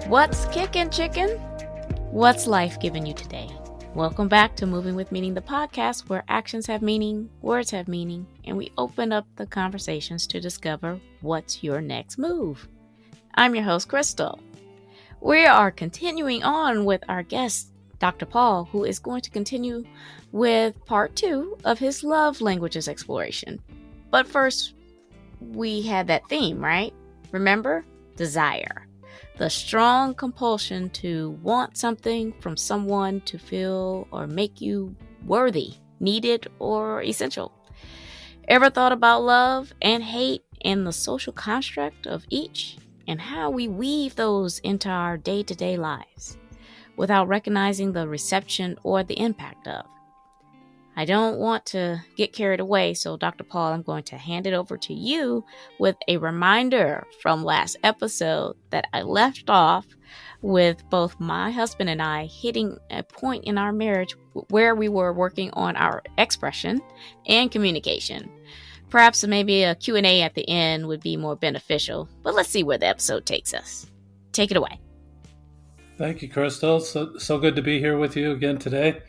What's kicking, chicken? What's life giving you today? Welcome back to Moving with Meaning, the podcast where actions have meaning, words have meaning, and we open up the conversations to discover what's your next move. I'm your host, Krystal. We are continuing on with our guest, Dr. Paul, who is going to continue with part 2 of his love languages exploration. But first, we had that theme, right? Remember? Desire. The strong compulsion to want something from someone to feel or make you worthy, needed, or essential. Ever thought about love and hate and the social construct of each and how we weave those into our day-to-day lives without recognizing the reception or the impact of? I don't want to get carried away, so Dr. Paul, I'm going to hand it over to you with a reminder from last episode that I left off with both my husband and I hitting a point in our marriage where we were working on our expression and communication. Perhaps maybe a Q&A at the end would be more beneficial, but let's see where the episode takes us. Take it away. Thank you, Krystal. So good to be here with you again today.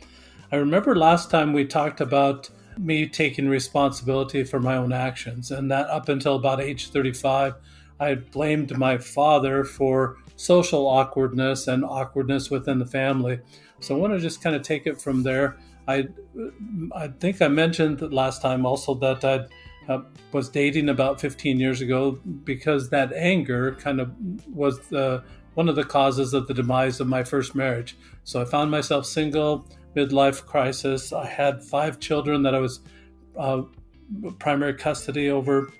I remember last time we talked about me taking responsibility for my own actions, and that up until about age 35, I had blamed my father for social awkwardness and awkwardness within the family. So I want to just kind of take it from there. I think I mentioned last time also that I was dating about 15 years ago because that anger kind of was one of the causes of the demise of my first marriage. So I found myself single, midlife crisis. I had 5 children that I was primary custody over.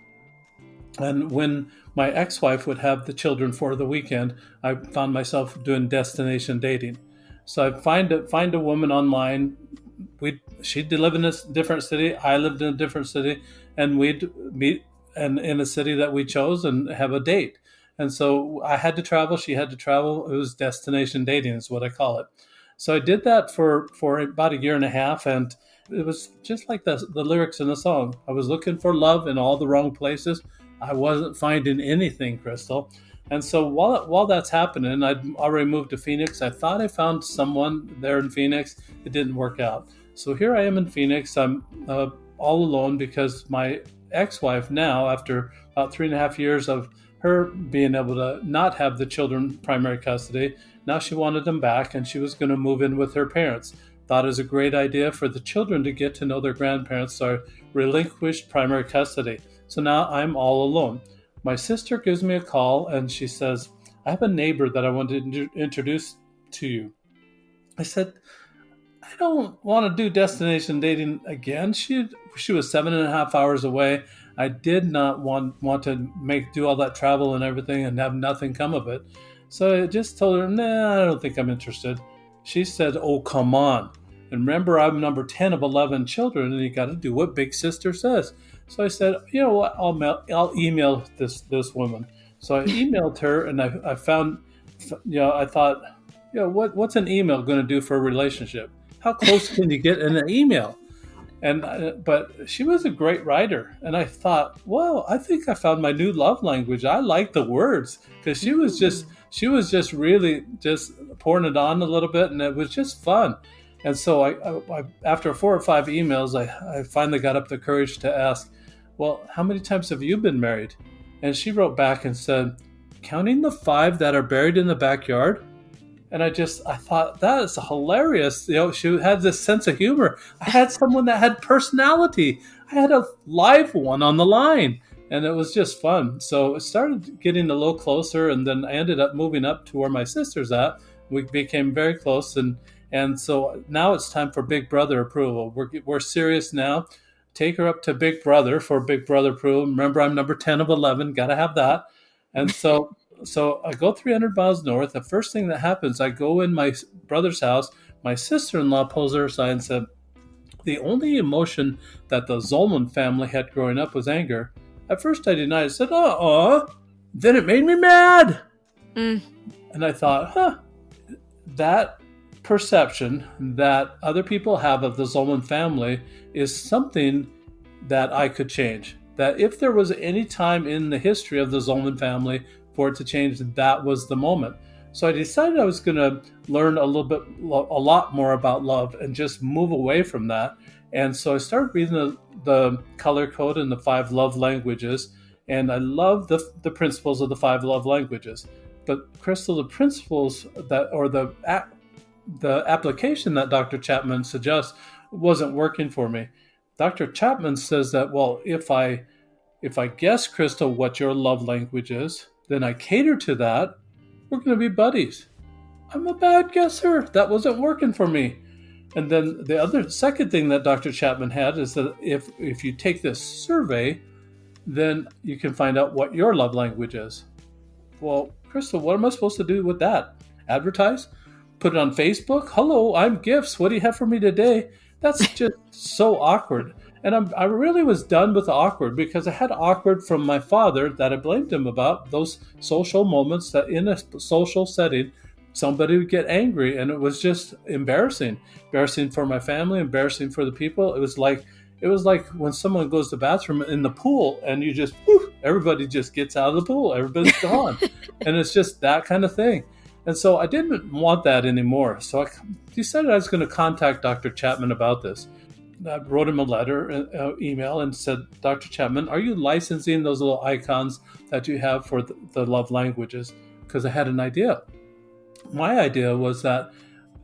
And when my ex-wife would have the children for the weekend, I found myself doing destination dating. So I find a woman online. She'd live in a different city. I lived in a different city, and we'd meet in a city that we chose and have a date. And so I had to travel. She had to travel. It was destination dating is what I call it. So I did that for about a year and a half, and it was just like the lyrics in the song. I was looking for love in all the wrong places. I wasn't finding anything, Krystal. And so while that's happening, I'd already moved to Phoenix. I thought I found someone there in Phoenix. It didn't work out. So here I am in Phoenix. I'm all alone because my ex-wife now, after about 3.5 years of her being able to not have the children primary custody, now she wanted them back, and she was going to move in with her parents. Thought it was a great idea for the children to get to know their grandparents, so I relinquished primary custody. So now I'm all alone. My sister gives me a call, and she says, I have a neighbor that I want to introduce to you. I said, I don't want to do destination dating again. She was 7.5 hours away. I did not want to do all that travel and everything and have nothing come of it. So I just told her, nah, I don't think I'm interested. She said, oh, come on. And remember, I'm number 10 of 11 children, and you got to do what big sister says. So I said, you know what, I'll email this woman. So I emailed her, and I found, I thought, what's an email going to do for a relationship? How close can you get in an email? But she was a great writer, and I thought, well, I think I found my new love language. I like the words because she was just really just pouring it on a little bit, and it was just fun. And so I after 4 or 5 emails, I finally got up the courage to ask, well, how many times have you been married? And she wrote back and said, counting the 5 that are buried in the backyard. And I thought, that is hilarious. She had this sense of humor. I had someone that had personality. I had a live one on the line, and it was just fun. So it started getting a little closer, and then I ended up moving up to where my sister's at. We became very close, and so now it's time for Big Brother approval. We're serious now. Take her up to Big Brother for Big Brother approval. Remember, I'm number 10 of 11. Got to have that. And so I go 300 miles north. The first thing that happens, I go in my brother's house. My sister-in-law pulls her aside and said, the only emotion that the Zolman family had growing up was anger. At first I denied. I said, then it made me mad. And I thought, that perception that other people have of the Zolman family is something that I could change. That if there was any time in the history of the Zolman family for it to change, that was the moment. So I decided I was going to learn a lot more about love and just move away from that. And so I started reading the color code and the 5 love languages. And I love the principles of the 5 love languages. But Krystal, the principles the application that Dr. Chapman suggests wasn't working for me. Dr. Chapman says that, well, if I guess, Krystal, what your love language is, then I cater to that, we're going to be buddies. I'm a bad guesser. That wasn't working for me. And then the second thing that Dr. Chapman had is that if you take this survey, then you can find out what your love language is. Well, Krystal, what am I supposed to do with that? Advertise? Put it on Facebook? Hello, I'm Gifts. What do you have for me today? That's just so awkward. And I really was done with the awkward, because I had awkward from my father that I blamed him about, those social moments that in a social setting, somebody would get angry, and it was just embarrassing for my family, embarrassing for the people. It was like when someone goes to the bathroom in the pool and you just, everybody just gets out of the pool. Everybody's gone. And it's just that kind of thing. And so I didn't want that anymore. So I decided I was going to contact Dr. Chapman about this. I wrote him a letter, email, and said, Dr. Chapman, are you licensing those little icons that you have for the love languages? Because I had an idea. My idea was that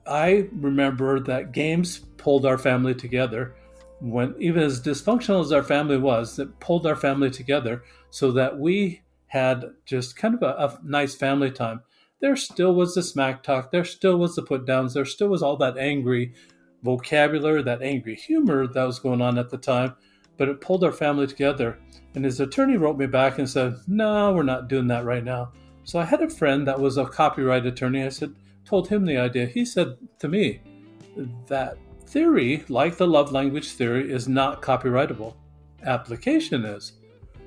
I remember that games pulled our family together. When even as dysfunctional as our family was, it pulled our family together so that we had just kind of a nice family time. There still was the smack talk. There still was the put downs. There still was all that angry vocabulary, that angry humor that was going on at the time, but it pulled our family together. And his attorney wrote me back and said, no, we're not doing that right now. So I had a friend that was a copyright attorney. Told him the idea. He said to me that theory, like the love language theory, is not copyrightable. Application is.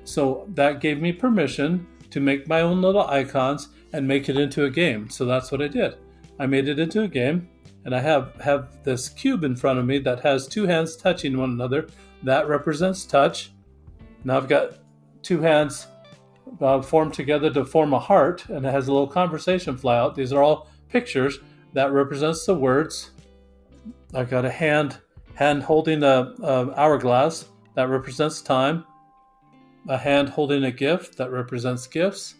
So that gave me permission to make my own little icons and make it into a game. So that's what I did. I made it into a game, and I have this cube in front of me that has 2 hands touching one another. That represents touch. Now I've got 2 hands formed together to form a heart, and it has a little conversation fly out. These are all pictures. That represents the words. I've got a hand holding a hourglass. That represents time. A hand holding a gift. That represents gifts.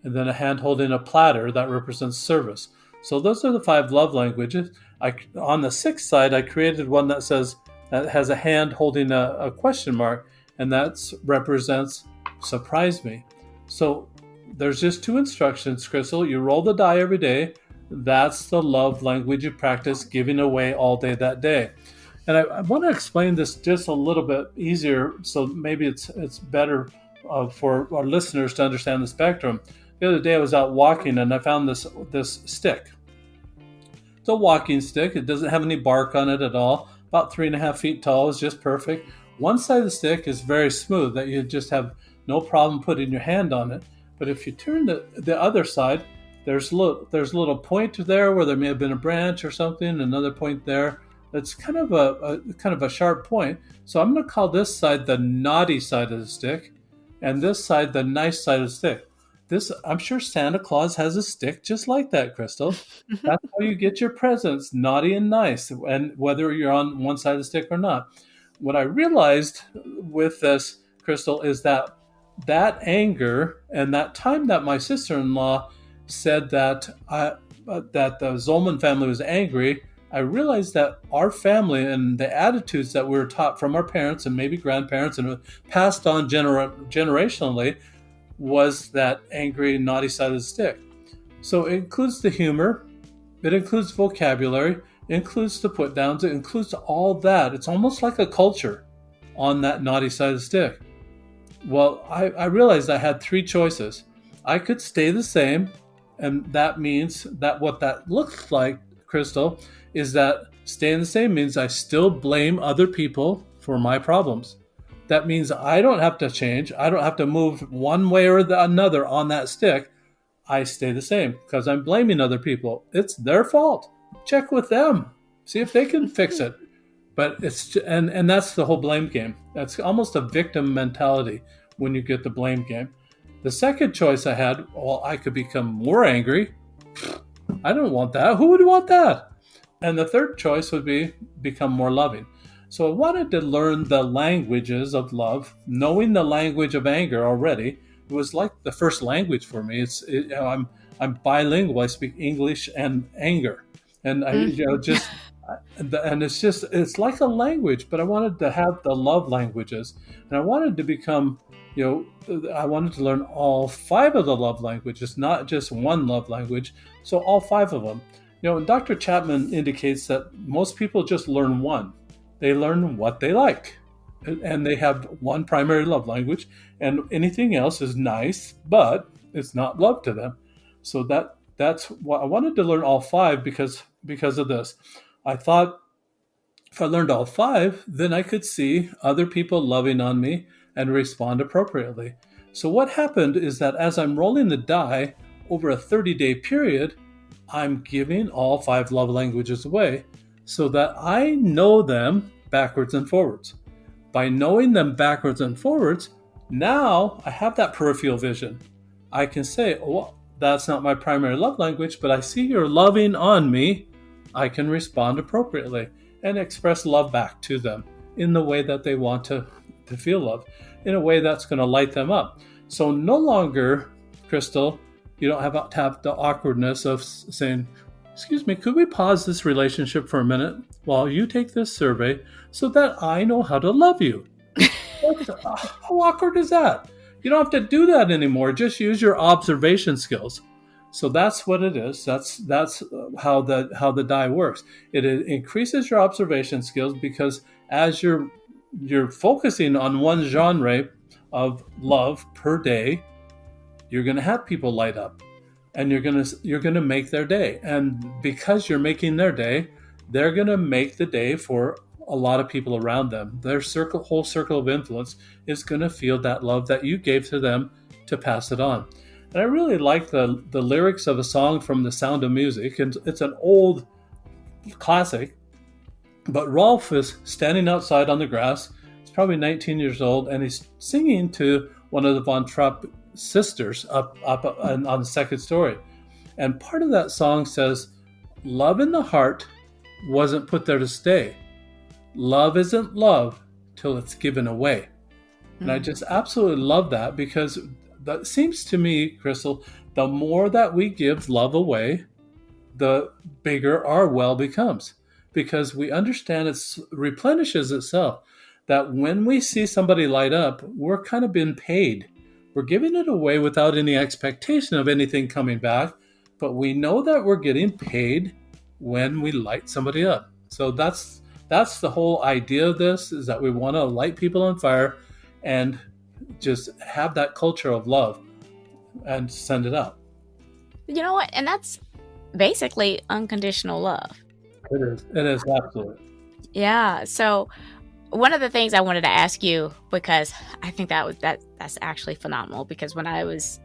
And then a hand holding a platter. That represents service. So those are the 5 love languages. On the 6th side, I created one that has a hand holding a question mark, and that represents surprise me. So there's just 2 instructions, Krystal. You roll the die every day. That's the love language you practice giving away all day that day. And I want to explain this just a little bit easier, so maybe it's better for our listeners to understand the spectrum. The other day I was out walking and I found this stick. It's a walking stick. It doesn't have any bark on it at all. About 3.5 feet tall. Is just perfect. One side of the stick is very smooth that you just have no problem putting your hand on it. But if you turn the other side, there's a little point there where there may have been a branch or something. Another point there. It's kind of a sharp point. So I'm going to call this side the naughty side of the stick, and this side the nice side of the stick. I'm sure Santa Claus has a stick just like that, Krystal. That's how you get your presents, naughty and nice, and whether you're on one side of the stick or not. What I realized with this, Krystal, is that anger and that time that my sister-in-law said that the Zolman family was angry, I realized that our family and the attitudes that we were taught from our parents and maybe grandparents and passed on generationally was that angry, naughty side of the stick. So it includes the humor, it includes vocabulary, it includes the put downs, it includes all that. It's almost like a culture on that naughty side of the stick. Well, I realized I had 3 choices. I could stay the same, and that means that what that looks like, Krystal, is that staying the same means I still blame other people for my problems. That means I don't have to change. I don't have to move one way or another on that stick. I stay the same because I'm blaming other people. It's their fault. Check with them. See if they can fix it. But and that's the whole blame game. That's almost a victim mentality when you get the blame game. The second choice I had, well, I could become more angry. I don't want that. Who would want that? And the third choice would be become more loving. So I wanted to learn the languages of love. Knowing the language of anger already was like the first language for me. I'm bilingual. I speak English and anger, and and it's like a language. But I wanted to have the love languages, and I wanted to become, I wanted to learn all five of the love languages, not just one love language. So all five of them. Dr. Chapman indicates that most people just learn one. They learn what they like, and they have one primary love language, and anything else is nice, but it's not love to them. So that's what I wanted to learn all five because of this. I thought if I learned all five, then I could see other people loving on me and respond appropriately. So what happened is that as I'm rolling the die over a 30-day period, I'm giving all five love languages away so that I know them backwards and forwards. By knowing them backwards and forwards, now I have that peripheral vision. I can say, oh, that's not my primary love language, but I see you're loving on me. I can respond appropriately and express love back to them in the way that they want to feel love, in a way that's going to light them up. So no longer, Krystal, you don't have to have the awkwardness of saying, excuse me, could we pause this relationship for a minute while you take this survey so that I know how to love you? How awkward is that? You don't have to do that anymore. Just use your observation skills. So that's what it is. That's how the die works. It increases your observation skills because as you're focusing on one genre of love per day, you're going to have people light up, and you're going to make their day. And because you're making their day, they're going to make the day for a lot of people around them. Their whole circle of influence is going to feel that love that you gave to them to pass it on. And I really like the lyrics of a song from The Sound of Music. And it's an old classic, but Rolf is standing outside on the grass. He's probably 19 years old, and he's singing to one of the Von Trapp sisters up on the second story. And part of that song says, love in the heart wasn't put there to stay. Love isn't love till it's given away. Mm-hmm. And I just absolutely love that, because that seems to me, Krystal, the more that we give love away, the bigger our well becomes, because we understand it replenishes itself. That when we see somebody light up, we're kind of being paid. We're giving it away without any expectation of anything coming back, but we know that we're getting paid when we light somebody up. So that's the whole idea of this, is that we want to light people on fire and just have that culture of love and send it out. You know what? And that's basically unconditional love. It is absolutely. Yeah. So one of the things I wanted to ask you, because I think that's actually phenomenal, because when I was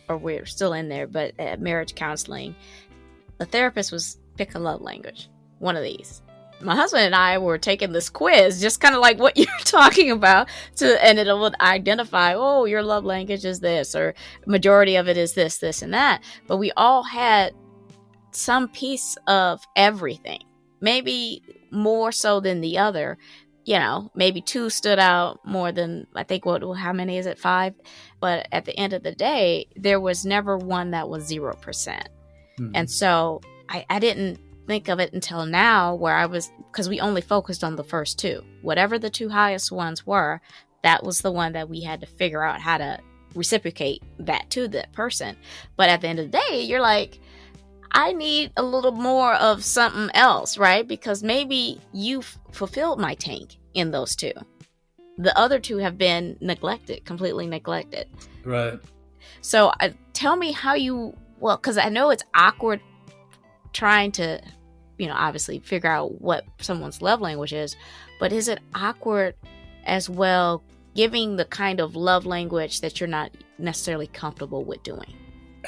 we're still in there, but at marriage counseling, the therapist was pick a love language, one of these. My husband and I were taking this quiz, just kind of like what you're talking about, and it would identify, oh, your love language is this, or majority of it is this, this, and that. But we all had some piece of everything, maybe more so than the other. Maybe two stood out more than, I think, how many is it? 5? But at the end of the day, there was never one that was 0%. Mm-hmm. And so I didn't think of it until now, because we only focused on the first 2. Whatever the 2 highest ones were, that was the one that we had to figure out how to reciprocate that to that person. But at the end of the day, you're like, I need a little more of something else, right? Because maybe you fulfilled my tank in those 2. The other 2 have been completely neglected. Right. So tell me how because I know it's awkward trying to, obviously figure out what someone's love language is, but is it awkward as well giving the kind of love language that you're not necessarily comfortable with doing?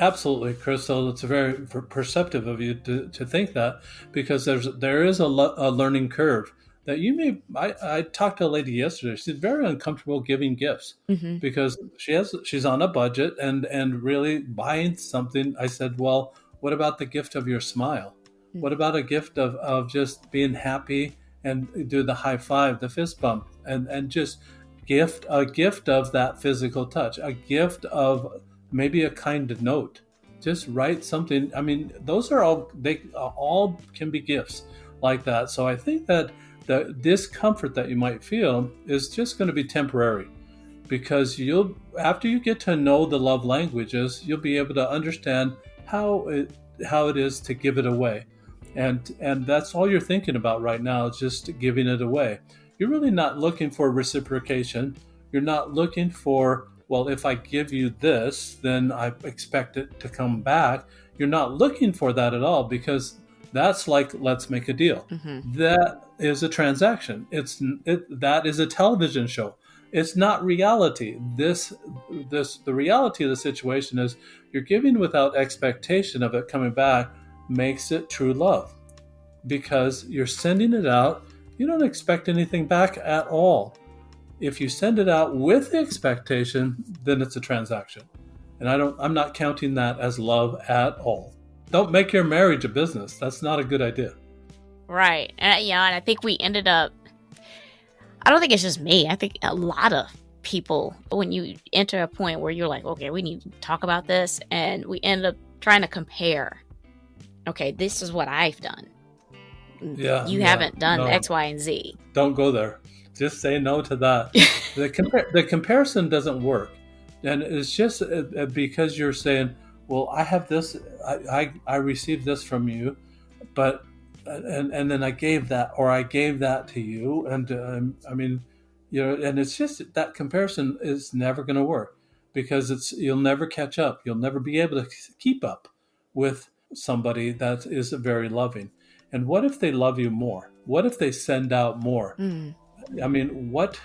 Absolutely, Krystal. It's very perceptive of you to think that, because there is a learning curve that you may. I talked to a lady yesterday. She's very uncomfortable giving gifts, because she's on a budget and really buying something. I said, well, What about the gift of your smile? What about a gift of just being happy and do the high five, the fist bump, and just a gift of that physical touch, a gift of maybe a kind note. Just write something. I mean, those are all can be gifts like that. So I think that the discomfort that you might feel is just going to be temporary, because after you get to know the love languages, you'll be able to understand how it is to give it away. And that's all you're thinking about right now, is just giving it away. You're really not looking for reciprocation. You're not looking for, well, if I give you this, then I expect it to come back. You're not looking for that at all, because that's like, let's make a deal. That is a transaction. That is a television show. It's not reality. The reality of the situation is you're giving without expectation of it coming back, makes it true love, because you're sending it out. You don't expect anything back at all. If you send it out with the expectation, then it's a transaction. And I'm not counting that as love at all. Don't make your marriage a business. That's not a good idea. Right. And I think we ended up, I don't think it's just me. I think a lot of people, when you enter a point where you're like, okay, we need to talk about this, and we end up trying to compare. Okay, this is what I've done. You haven't done X, Y, and Z. Don't go there. Just say no to that. The comparison doesn't work. And it's just because you're saying, well, I have this, I received this from you, but and then I gave that to you, and I mean, and it's just that comparison is never going to work, because you'll never catch up. You'll never be able to keep up with somebody that is very loving. And what if they love you more? What if they send out more? I mean, what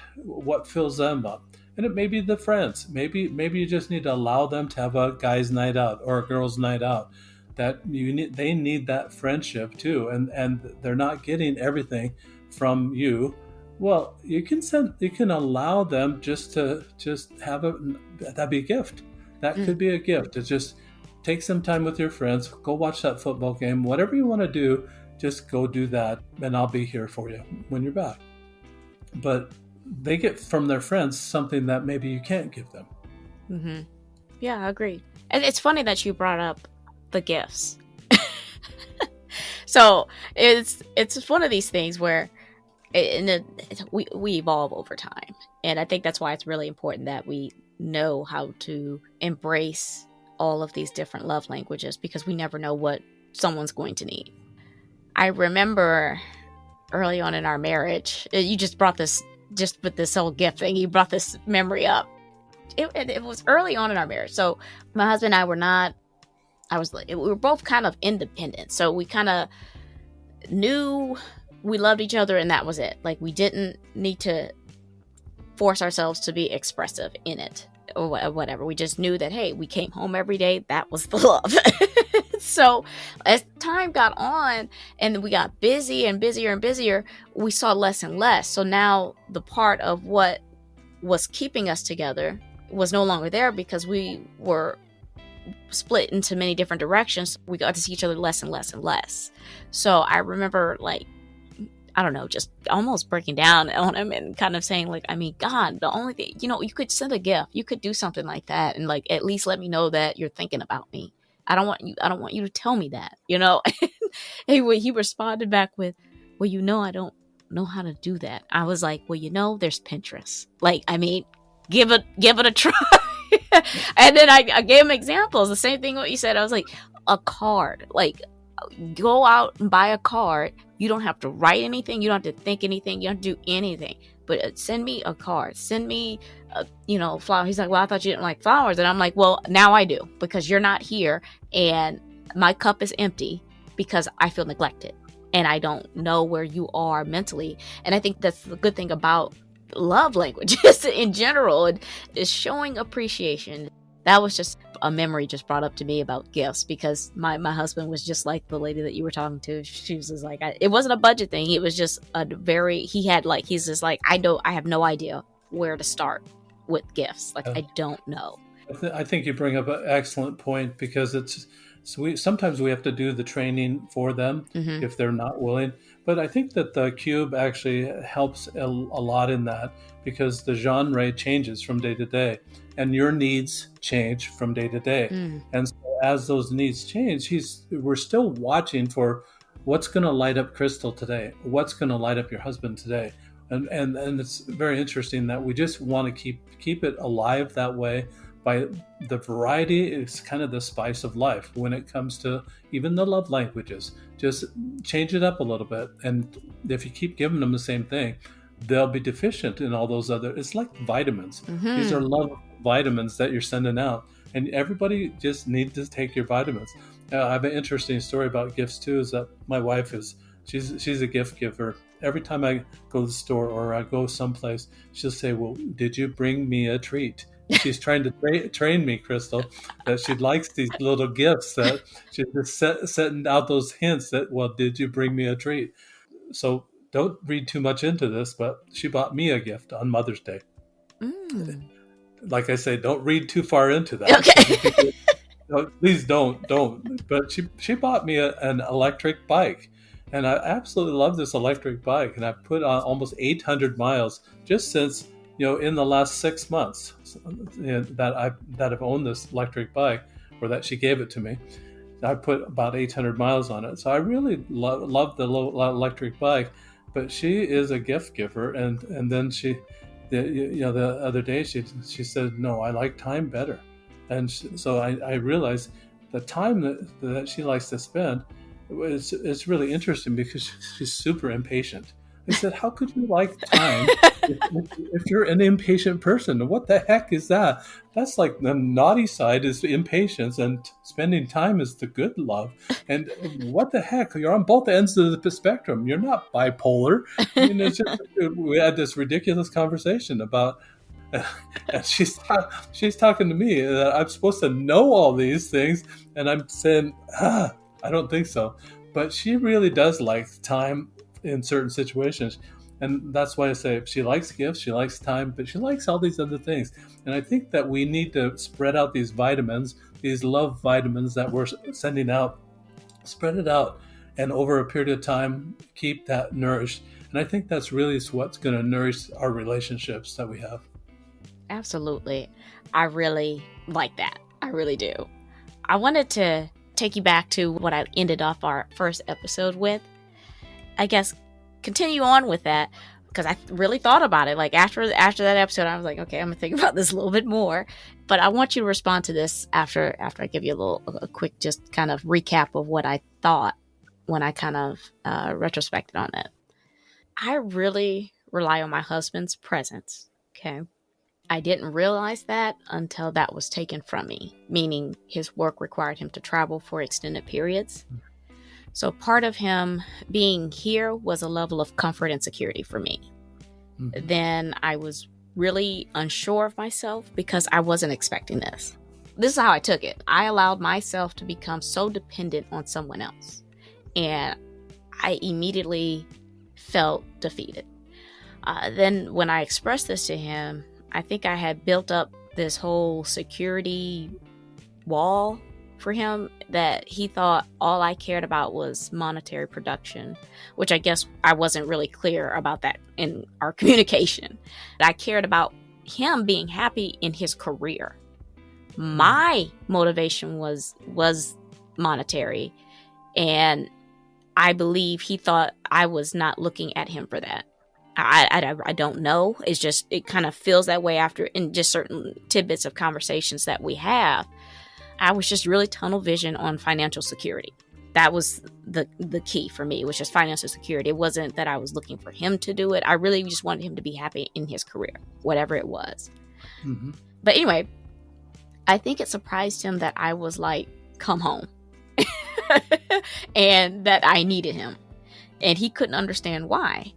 fills them up? And it may be the friends. Maybe you just need to allow them to have a guy's night out or a girl's night out. They need that friendship too, and they're not getting everything from you. Well, you can allow them just have that'd be a gift. That could be a gift. To just take some time with your friends, go watch that football game, whatever you want to do, just go do that, and I'll be here for you when you're back. But they get from their friends something that maybe you can't give them. Mm-hmm. Yeah, I agree. And it's funny that you brought up the gifts. So it's one of these things where we evolve over time. And I think that's why it's really important that we know how to embrace all of these different love languages, because we never know what someone's going to need. I remember early on in our marriage, you just brought this, just with this whole gift thing, you brought this memory up. It was early on in our marriage. So my husband and I we were both kind of independent. So we kind of knew we loved each other, and that was it. Like, we didn't need to force ourselves to be expressive in it or whatever. We just knew that, hey, we came home every day. That was the love. So as time got on and we got busy and busier and busier, we saw less and less. So now the part of what was keeping us together was no longer there, because we were split into many different directions. We got to see each other less and less and less. So I remember, like, I don't know, just almost breaking down on him and kind of saying, like, I mean, God, the only thing, you could send a gift, you could do something like that, and like at least let me know that you're thinking about me. I don't want you to tell me that, He responded back with, well, I don't know how to do that. I was like, well, there's Pinterest. Like, I mean, give it a try. And then I gave him examples. The same thing what you said. I was like, a card. Like, go out and buy a card. You don't have to write anything. You don't have to think anything. You don't have to do anything. But send me a card. Send me, flower. He's like, well, I thought you didn't like flowers. And I'm like, well, now I do, because you're not here. And my cup is empty because I feel neglected. And I don't know where you are mentally. And I think that's the good thing about love languages in general, is showing appreciation. That was just a memory just brought up to me about gifts, because my husband was just like the lady that you were talking to. She was just like, it wasn't a budget thing. It was just he's just like, I have no idea where to start with gifts. Like, I don't know. I think you bring up an excellent point because sometimes we have to do the training for them Mm-hmm. if they're not willing. But I think that the cube actually helps a lot in that because the genre changes from day to day and your needs change from day to day. Mm. And so as those needs change, we're still watching for what's going to light up Krystal today, what's going to light up your husband today. And it's very interesting that we just want to keep it alive that way by the variety is kind of the spice of life when it comes to even the love languages. Just change it up a little bit. And if you keep giving them the same thing, they'll be deficient in all those other, it's like vitamins. These are Mm-hmm. love vitamins that you're sending out. And everybody just needs to take your vitamins. I have an interesting story about gifts too, is that my wife she's a gift giver. Every time I go to the store or I go someplace, she'll say, well, did you bring me a treat? She's trying to train me, Krystal, that she likes these little gifts, that she's just setting out those hints that, well, did you bring me a treat? So don't read too much into this, but she bought me a gift on Mother's Day. Mm. Like I say, don't read too far into that because you Okay. could get, no, please don't. But she bought me an electric bike, and I absolutely love this electric bike. And I've put on almost 800 miles just since in the last 6 months that I've owned this electric bike, or that she gave it to me. I put about 800 miles on it, so I really love the electric bike. But she is a gift giver, and then the other day she said, no, I like time better. And so I realized the time that she likes to spend, it's really interesting because she's super impatient. I said, how could you like time if you're an impatient person? What the heck is that? That's like the naughty side is impatience, and spending time is the good love. And what the heck? You're on both ends of the spectrum. You're not bipolar. I mean, we had this ridiculous conversation about and she's talking to me that I'm supposed to know all these things, and I'm saying, I don't think so. But she really does like time in certain situations, and that's why I say she likes gifts, she likes time, but she likes all these other things. And I think that we need to spread out these vitamins, these love vitamins that we're sending out, spread it out, and over a period of time, keep that nourished. And I think that's really what's going to nourish our relationships that we have. Absolutely. I really like that. I really do. I wanted to take you back to what I ended off our first episode with. I guess continue on with that because I really thought about it. Like after that episode, I was like, okay, I'm gonna think about this a little bit more. But I want you to respond to this after I give you a quick just kind of recap of what I thought when I kind of retrospected on it. I really rely on my husband's presence. Okay. I didn't realize that until that was taken from me, meaning his work required him to travel for extended periods. So part of him being here was a level of comfort and security for me. Mm-hmm. Then I was really unsure of myself because I wasn't expecting this. This is how I took it. I allowed myself to become so dependent on someone else, and I immediately felt defeated. Then when I expressed this to him, I think I had built up this whole security wall for him that he thought all I cared about was monetary production, which I guess I wasn't really clear about that in our communication. I cared about him being happy in his career. My motivation was monetary, and I believe he thought I was not looking at him for that. I don't know. It's just, it kind of feels that way after in just certain tidbits of conversations that we have. I was just really tunnel vision on financial security. That was the key for me, was just financial security. It wasn't that I was looking for him to do it. I really just wanted him to be happy in his career, whatever it was. Mm-hmm. But anyway, I think it surprised him that I was like, come home. And that I needed him. And he couldn't understand why.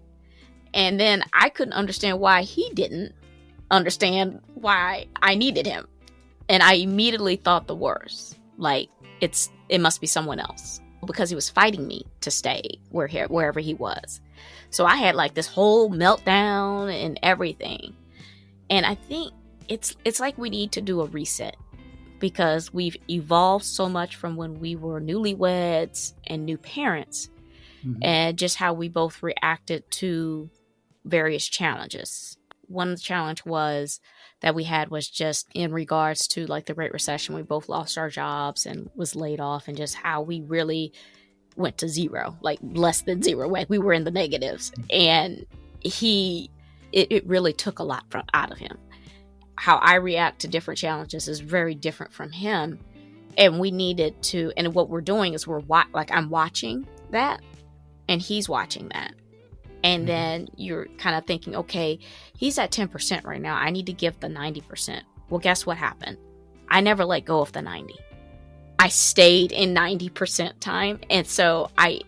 And then I couldn't understand why he didn't understand why I needed him. And I immediately thought the worst. Like, it must be someone else. Because he was fighting me to stay wherever he was. So I had like this whole meltdown and everything. And I think it's like we need to do a reset, because we've evolved so much from when we were newlyweds and new parents, and just how we both reacted to various challenges. One challenge was that we had was just in regards to like the Great Recession. We both lost our jobs and was laid off, and just how we really went to zero, like less than zero. Like we were in the negatives, and it really took a lot out of him. How I react to different challenges is very different from him, and we needed to. And what we're doing is I'm watching that, and he's watching that. And then you're kind of thinking, okay, he's at 10% right now. I need to give the 90%. Well, guess what happened? I never let go of the 90. I stayed in 90% time. And so I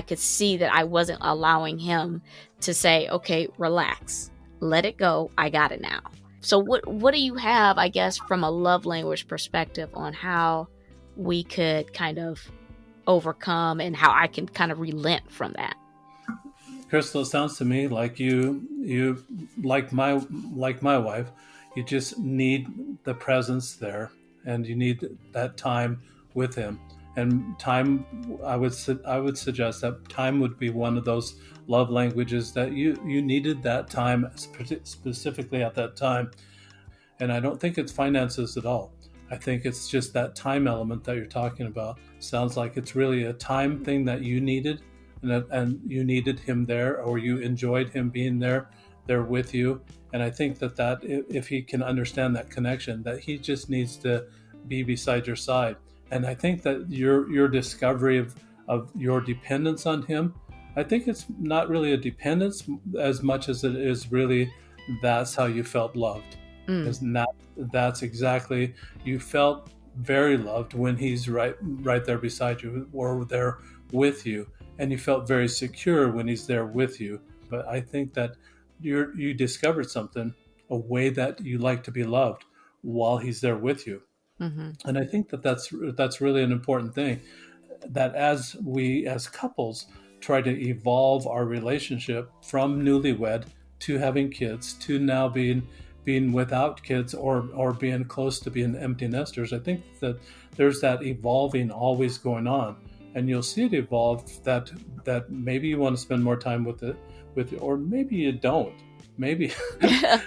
could see that I wasn't allowing him to say, okay, relax, let it go. I got it now. So what do you have, I guess, from a love language perspective on how we could kind of overcome, and how I can kind of relent from that? Krystal, it sounds to me like you like my wife, you just need the presence there, and you need that time with him. And time, I would suggest that time would be one of those love languages that you needed that time, specifically at that time. And I don't think it's finances at all. I think it's just that time element that you're talking about. Sounds like it's really a time thing that you needed, and you needed him there, or you enjoyed him being there with you. And I think that if he can understand that connection, that he just needs to be beside your side. And I think that your discovery of your dependence on him, I think it's not really a dependence as much as it is really that's how you felt loved. Because that's exactly, you felt very loved when he's right there beside you or there with you, and you felt very secure when he's there with you. But I think that you discovered something, a way that you like to be loved while he's there with you. And I think that's really an important thing, that as we as couples try to evolve our relationship from newlywed to having kids to now being without kids, or being close to being empty nesters, I think that there's that evolving always going on, and you'll see it evolve, that maybe you want to spend more time with it, or maybe you don't. Maybe I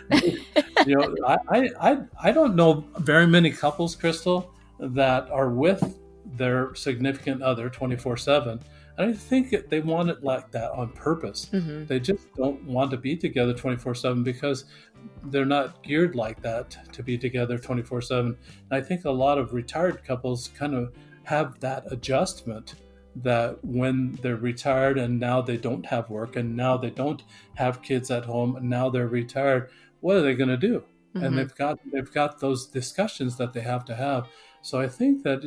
don't know very many couples, Krystal, that are with their significant other 24/7. I think they want it like that on purpose. They just don't want to be together 24/7 because they're not geared like that to be together 24/7. And I think a lot of retired couples kind of have that adjustment, that when they're retired and now they don't have work and now they don't have kids at home and now they're retired, what are they going to do? And they've got those discussions that they have to have. So I think that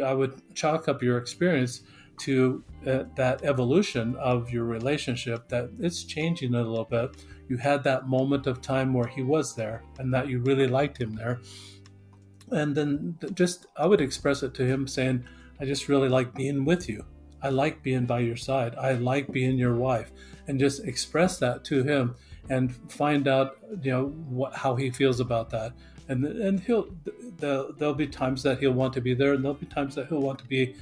I would chalk up your experience to that evolution of your relationship, that it's changing a little bit. You had that moment of time where he was there and that you really liked him there. And then I would express it to him saying, I just really like being with you. I like being by your side. I like being your wife. And just express that to him and find out, how he feels about that. And there'll be times that he'll want to be there, and there'll be times that he'll want to be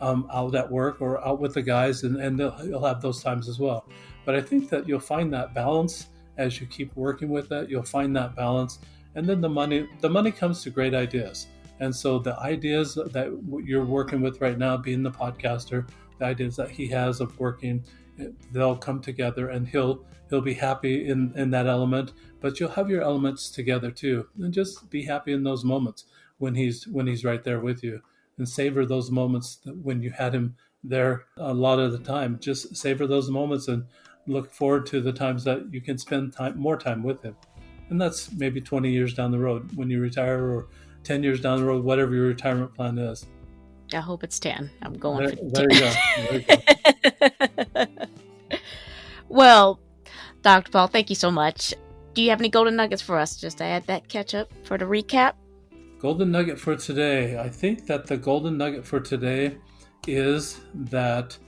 out at work or out with the guys, and he'll have those times as well. But I think that you'll find that balance as you keep working with that. You'll find that balance, and then the money comes to great ideas. And so the ideas that you're working with right now, being the podcaster, the ideas that he has of working, they'll come together, and he'll be happy in that element. But you'll have your elements together too, and just be happy in those moments when he's right there with you, and savor those moments when you had him there a lot of the time. Just savor those moments and look forward to the times that you can spend more time with him. And that's maybe 20 years down the road when you retire, or 10 years down the road, whatever your retirement plan is. I hope it's 10. I'm going for 10. There you go. Well, Dr. Paul, thank you so much. Do you have any golden nuggets for us, just to add that catch up for the recap? Golden nugget for today. I think that the golden nugget for today is that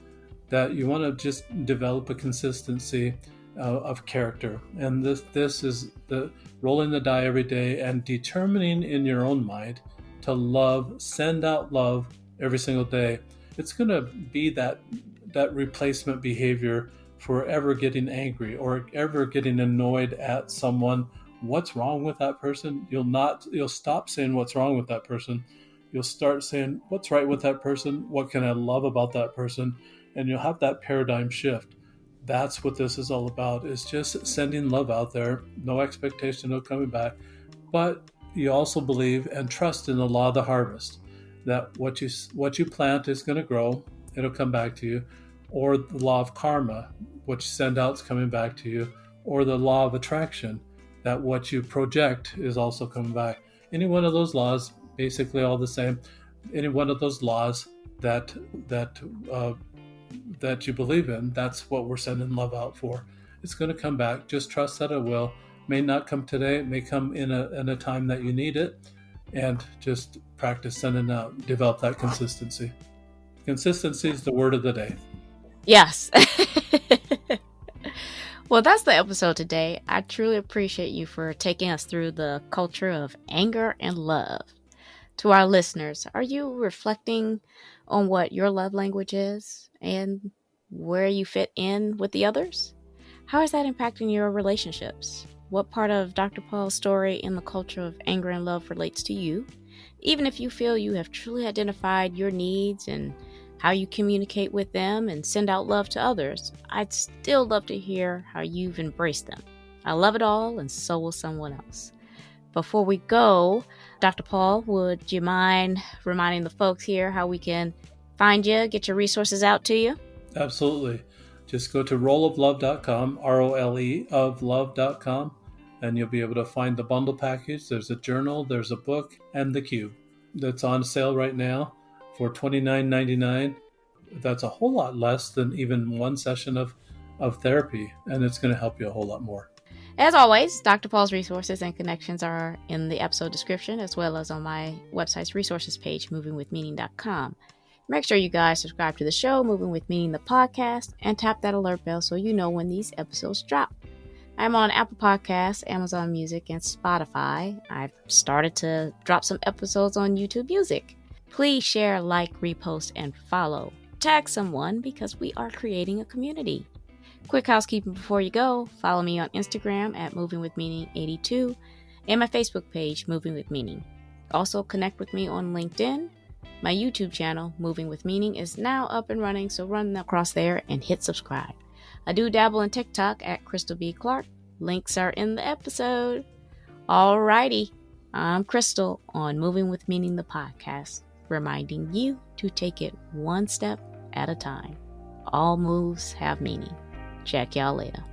you want to just develop a consistency of character. And this is the rolling the die every day and determining in your own mind to love, send out love every single day. It's going to be that replacement behavior for ever getting angry or ever getting annoyed at someone. What's wrong with that person? You'll stop saying what's wrong with that person. You'll start saying what's right with that person. What can I love about that person? And you'll have that paradigm shift. That's what this is all about, is just sending love out there. No expectation of coming back. But you also believe and trust in the law of the harvest, that what you plant is going to grow. It'll come back to you. Or the law of karma, what you send out is coming back to you. Or the law of attraction, that what you project is also coming back. Any one of those laws, basically all the same. Any one of those laws that you believe in, that's what we're sending love out for. It's going to come back. Just trust that it will. May not come today. It may come in a time that you need it. And just practice sending out. Develop that consistency. Consistency is the word of the day. Yes. Well, that's the episode today. I truly appreciate you for taking us through the culture of anger and love. To our listeners, are you reflecting on what your love language is and where you fit in with the others? How is that impacting your relationships? What part of Dr. Paul's story in the culture of anger and love relates to you? Even if you feel you have truly identified your needs and how you communicate with them and send out love to others, I'd still love to hear how you've embraced them. I love it all, and so will someone else. Before we go, Dr. Paul, would you mind reminding the folks here how we can find you, get your resources out to you? Absolutely. Just go to rolloflove.com, ROLE of love.com, and you'll be able to find the bundle package. There's a journal, there's a book, and the cube that's on sale right now for $29.99. That's a whole lot less than even one session of therapy, and it's going to help you a whole lot more. As always, Dr. Paul's resources and connections are in the episode description, as well as on my website's resources page, movingwithmeaning.com. Make sure you guys subscribe to the show, Moving with Meaning, the podcast, and tap that alert bell so you know when these episodes drop. I'm on Apple Podcasts, Amazon Music, and Spotify. I've started to drop some episodes on YouTube Music. Please share, like, repost, and follow. Tag someone, because we are creating a community. Quick housekeeping before you go. Follow me on Instagram at movingwithmeaning82 and my Facebook page, Moving with Meaning. Also connect with me on LinkedIn. My YouTube channel, Moving with Meaning, is now up and running, so run across there and hit subscribe. I do dabble in TikTok at Krystal B. Clark. Links are in the episode. Alrighty, I'm Krystal on Moving with Meaning, the podcast, reminding you to take it one step at a time. All moves have meaning. Check y'all later.